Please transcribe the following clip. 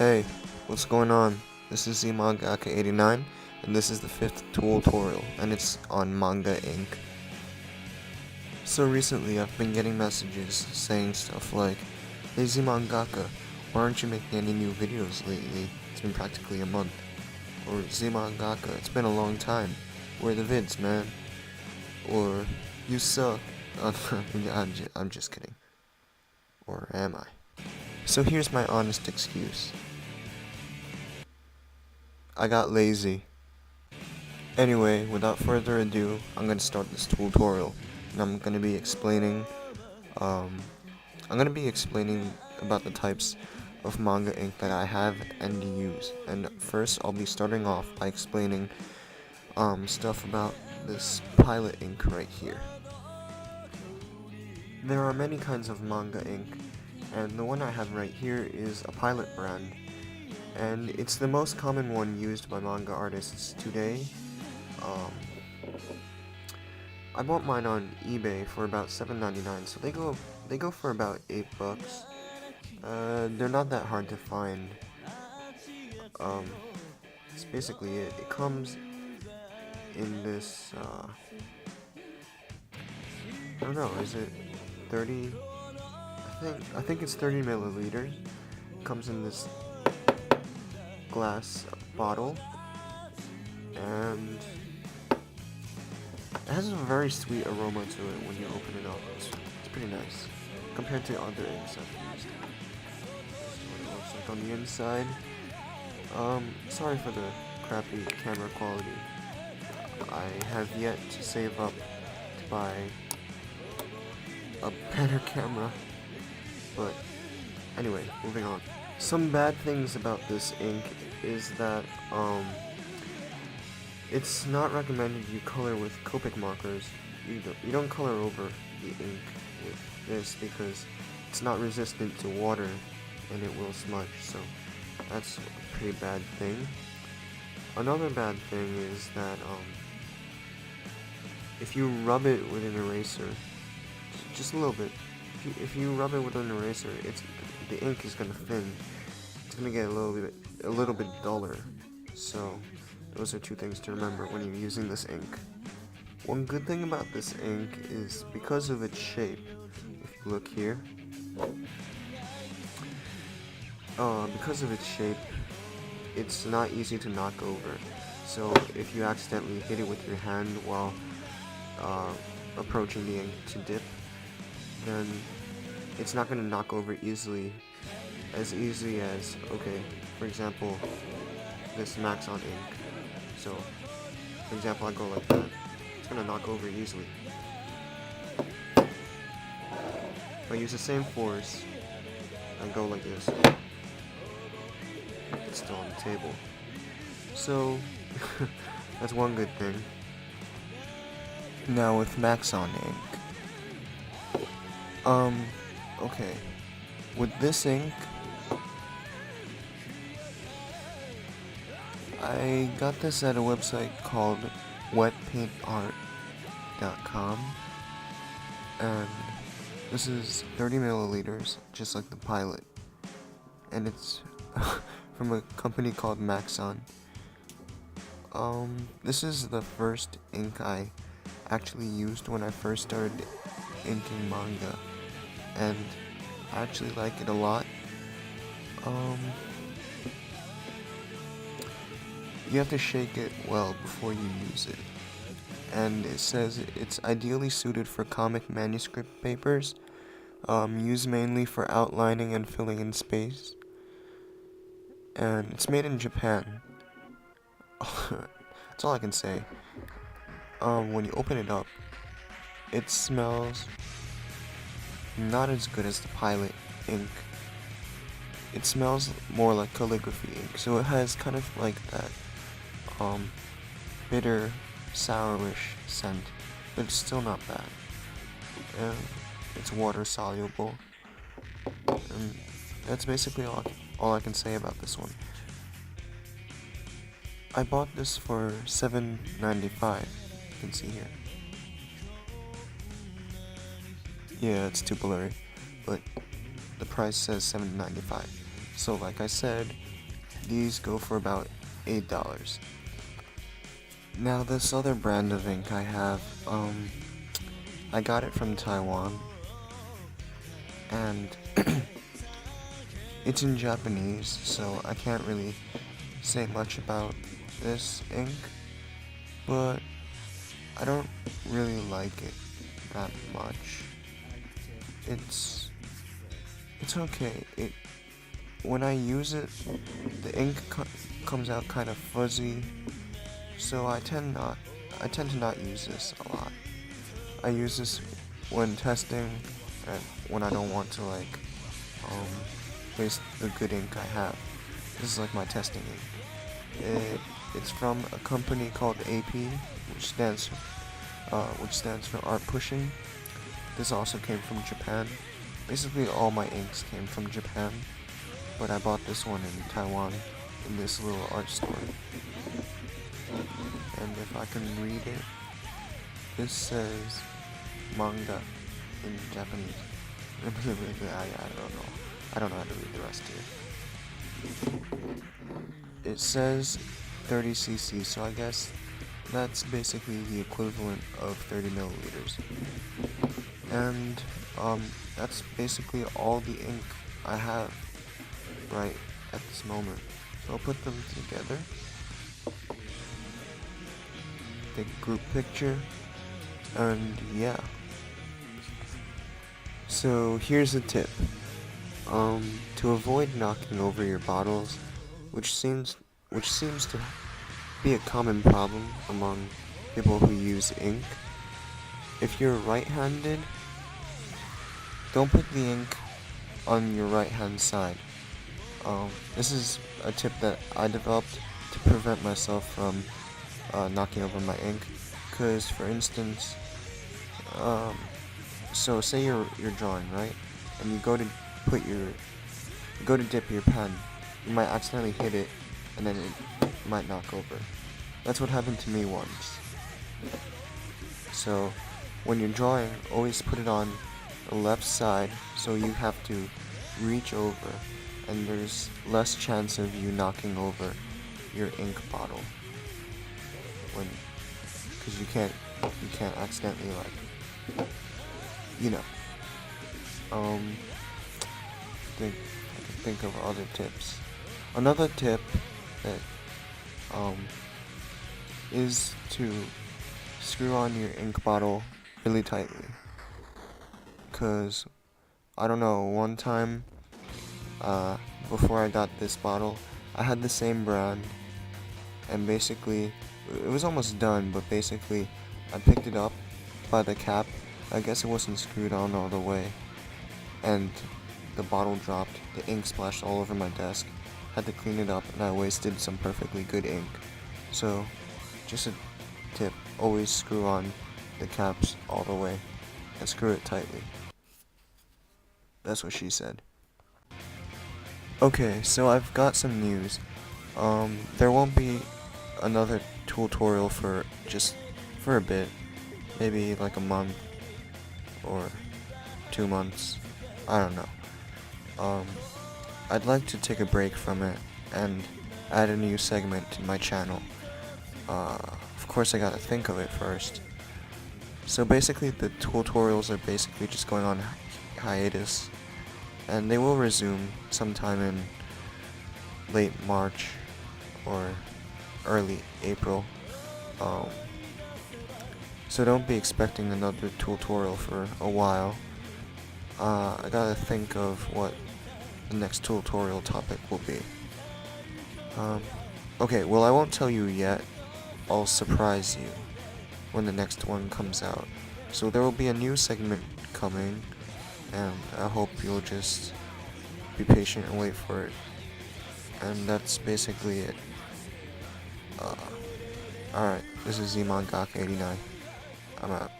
Hey, what's going on? This is the Manga Ink 89, and this is the 5th Tooltorial, and it's on Manga Ink. So recently I've been getting messages saying stuff like, "Hey Z Mangaka, why aren't you making any new videos lately? It's been practically a month." Or, "Z Mangaka, it's been a long time. Where are the vids, man?" Or, "You suck." I'm just kidding. Or am I? So here's my honest excuse. I got lazy. Anyway, without further ado, I'm gonna start this tutorial, and I'm gonna be explaining about the types of manga ink that I have and use. And first, I'll be starting off by explaining stuff about this pilot ink right here. There are many kinds of manga ink, and the one I have right here is a Pilot brand, and it's the most common one used by manga artists today. I bought mine on eBay for about $7.99, so they go for about $8. They're not that hard to find. It's basically it. It comes in this. I don't know. Is it 30? I think it's 30 milliliters. It comes in this glass bottle, and it has a very sweet aroma to it when you open it up. It's pretty nice compared to other inks I've used. This is what it looks like on the inside. Sorry for the crappy camera quality. I have yet to save up to buy a better camera. But anyway, moving on. Some bad things about this ink is that it's not recommended you color with Copic markers. You don't color over the ink with this because it's not resistant to water and it will smudge, so that's a pretty bad thing. Another bad thing is that if you rub it with an eraser, just a little bit, if you rub it with an eraser, the ink is gonna thin. It's gonna get a little bit duller. So those are two things to remember when you're using this ink. One good thing about this ink is because of its shape. If you look here, because of its shape, it's not easy to knock over. So if you accidentally hit it with your hand while approaching the ink to dip, then it's not going to knock over as easily as, okay, for example, this Maxon ink. So, for example, I go like that, it's going to knock over easily. If I use the same force, I go like this, it's still on the table. So, that's one good thing. Now with Maxon ink. Okay. With this ink, I got this at a website called wetpaintart.com, and this is 30 milliliters, just like the Pilot, and it's from a company called Maxon. This is the first ink I actually used when I first started inking manga, and I actually like it a lot. You have to shake it well before you use it, and it says it's ideally suited for comic manuscript papers, used mainly for outlining and filling in space, and it's made in Japan. That's all I can say. When you open it up, it smells not as good as the Pilot ink. It smells more like calligraphy ink, so it has kind of like that bitter, sourish scent, but it's still not bad. And it's water soluble, and that's basically all I can say about this one. I bought this for $7.95. You can see here. Yeah, it's too blurry, but the price says $7.95. So like I said, these go for about $8. Now this other brand of ink I have, I got it from Taiwan, and it's in Japanese, so I can't really say much about this ink, but I don't really like it that much. It's okay. When I use it, the ink comes out kind of fuzzy, so I tend to not use this a lot. I use this when testing and when I don't want to waste the good ink I have. This is like my testing ink. It's from a company called AP, which stands for Art Pushing. This also came from Japan. Basically all my inks came from Japan, but I bought this one in Taiwan in this little art store. And if I can read it, this says manga in Japanese. I don't know. I don't know how to read the rest here. It says 30 cc, so I guess that's basically the equivalent of 30 milliliters. And that's basically all the ink I have right at this moment. So I'll put them together. Take a group picture, and yeah. So here's a tip. To avoid knocking over your bottles, which seems to be a common problem among people who use ink. If you're right-handed, don't put the ink on your right-hand side. This is a tip that I developed to prevent myself from knocking over my ink. Cause for instance, so say you're drawing, right, and you go to dip your pen, you might accidentally hit it, and then it might knock over. That's what happened to me once. So when you're drawing, always put it on the left side, so you have to reach over, and there's less chance of you knocking over your ink bottle because you can't accidentally I can think of other tips. Another tip that is to screw on your ink bottle really tightly, cause I don't know, one time before I got this bottle, I had the same brand, and basically it was almost done, but basically I picked it up by the cap. I guess it wasn't screwed on all the way, and the bottle dropped. The ink splashed all over my desk. Had to clean it up, and I wasted some perfectly good ink. So just a tip, always screw on the caps all the way and screw it tightly. That's what she said. Okay, so I've got some news. There won't be another tutorial for a bit, maybe like a month or 2 months. I don't know. I'd like to take a break from it and add a new segment to my channel. Of course I gotta think of it first. So basically the tutorials are basically just going on hiatus, and they will resume sometime in late March or early April. So don't be expecting another tutorial for a while. I gotta think of what the next tutorial topic will be. Okay, well I won't tell you yet. I'll surprise you when the next one comes out. So there will be a new segment coming, and I hope you'll just be patient and wait for it. And that's basically it. Alright, this is Manga Ink 89. I'm out.